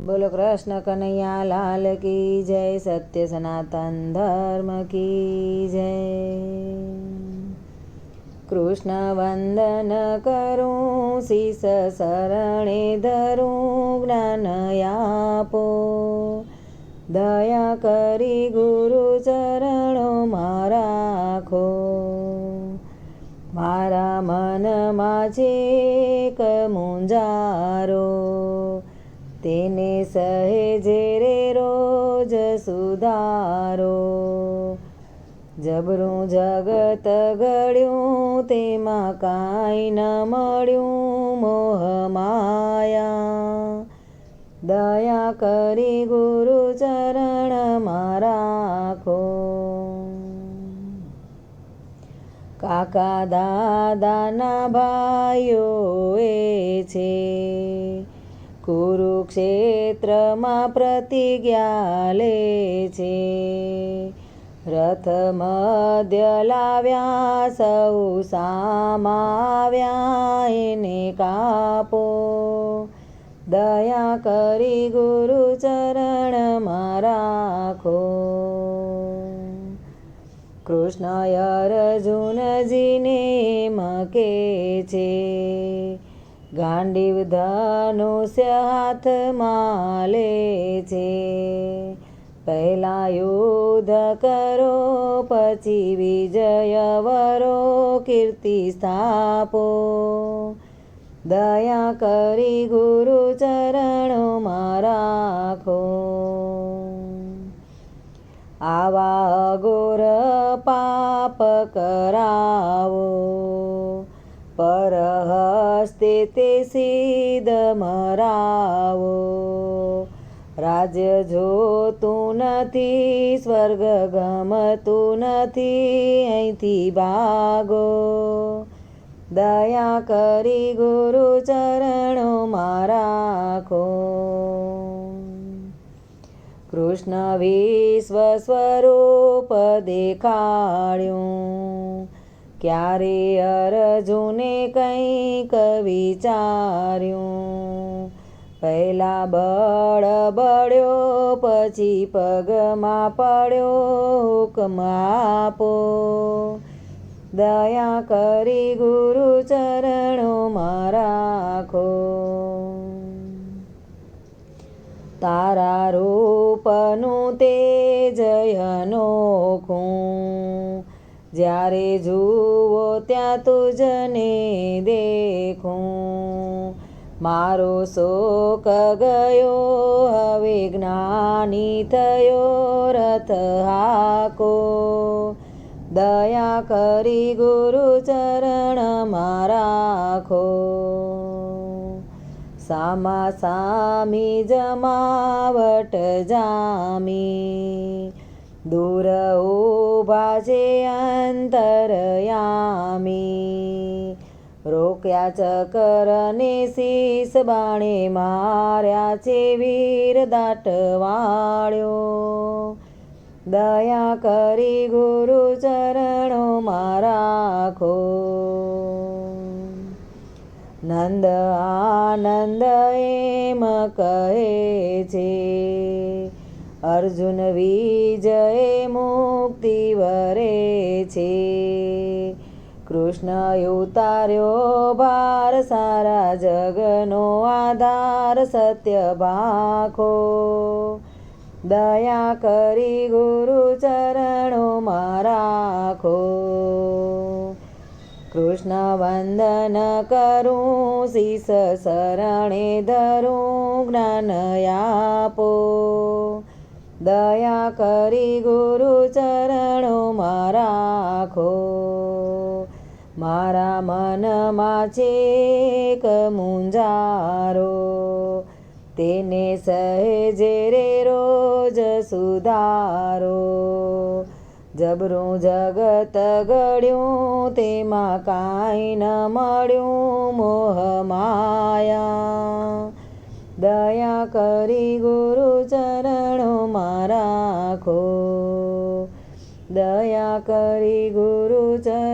બોલો કૃષ્ણ કનૈયા લાલ કી જય, સત્ય સનાતન ધર્મ કી જય। કૃષ્ણ વંદન કરું, શીશ શરણે ધરું, જ્ઞાન આપો। દયા કરી ગુરુ ચરણોમાં રાખો। મારા મનમાં છે એક મૂંઝારો, તેને સહેજે રે રોજ સુધારો। જબરું જગત ઘડ્યું, તેમાં કાંઈ ન મળ્યું, મોહ માયા। દયા કરી ગુરુ ચરણમાં રાખો। કાકા દાદાના ભાઈઓ એ છે, કુરુક્ષેત્રમાં પ્રતિજ્ઞા લે છે। રથ મધ્ય લાવ્યા, સૌ સામા આવ્યા, એને કાપો। દયા કરી ગુરુ ચરણમાં રાખો। કૃષ્ણ અર્જુનજીને એમ કહે છે, ગાંડીવ ધનુષ્ય હાથમાં લે છે। પહેલા યુદ્ધ કરો, પછી વિજય વરો, કીર્તિ સ્થાપો। દયા કરી ગુરુ ચરણોમાં રાખો। આવા અઘોર પાપ કરાવો, પરહસ્તે તે સિદ્ધ મરાવો। રાજ્ય જોતું નથી, સ્વર્ગ ગમતું નથી, અહીંથી ભાગો। દયા કરી ગુરુ ચરણોમાં રાખો। કૃષ્ણ વિશ્વ સ્વરૂપ દેખાડ્યું, ક્યારે અર્જુને કંઈક વિચાર્યું। પહેલા બળ બળ્યો, પછી પગમાં પડ્યો, હુકમ આપો। દયા કરી ગુરુ ચરણોમાં રાખો। તારા રૂપનું તેજ અનોખું, જ્યારે જુઓ ત્યાં તુજને દેખું। મારો શોક ગયો, હવે જ્ઞાની થયો, રથ હાકો। દયા કરી ગુરુ ચરણમાં રાખો। સામા સામી જમાવટ જામી, દૂર ઊભા છે અંતરયામી। રોક્યા ચકરને શીશ, બાણે માર્યા છે વીર દાટવાળ્યો। દયા કરી ગુરુ ચરણોમાં રાખો। નંદ આનંદ એમ કહે છે, અર્જુન વિજય મુક્તિ વરે છે। કૃષ્ણ ઉતાર્યો ભાર, સારા જગનો આધાર, સત્ય ભાખો। દયા કરી ગુરુ ચરણોમાં રાખો। કૃષ્ણ વંદન કરું, શીશ શરણે ધરું, જ્ઞાન આપો। દયા કરી ગુરુ ચરણોમાં રાખો। મારા મનમાં છે એક મૂંઝારો, તેને સહેજે રે રોજ સુધારો। જબરું જગત ઘડ્યું, તેમાં કાંઈ ન મળ્યું, મોહ માયા। દયા કરી ગુરુ ચરણોમાં રાખો। દયા કરી ગુરુ ચરણોમાં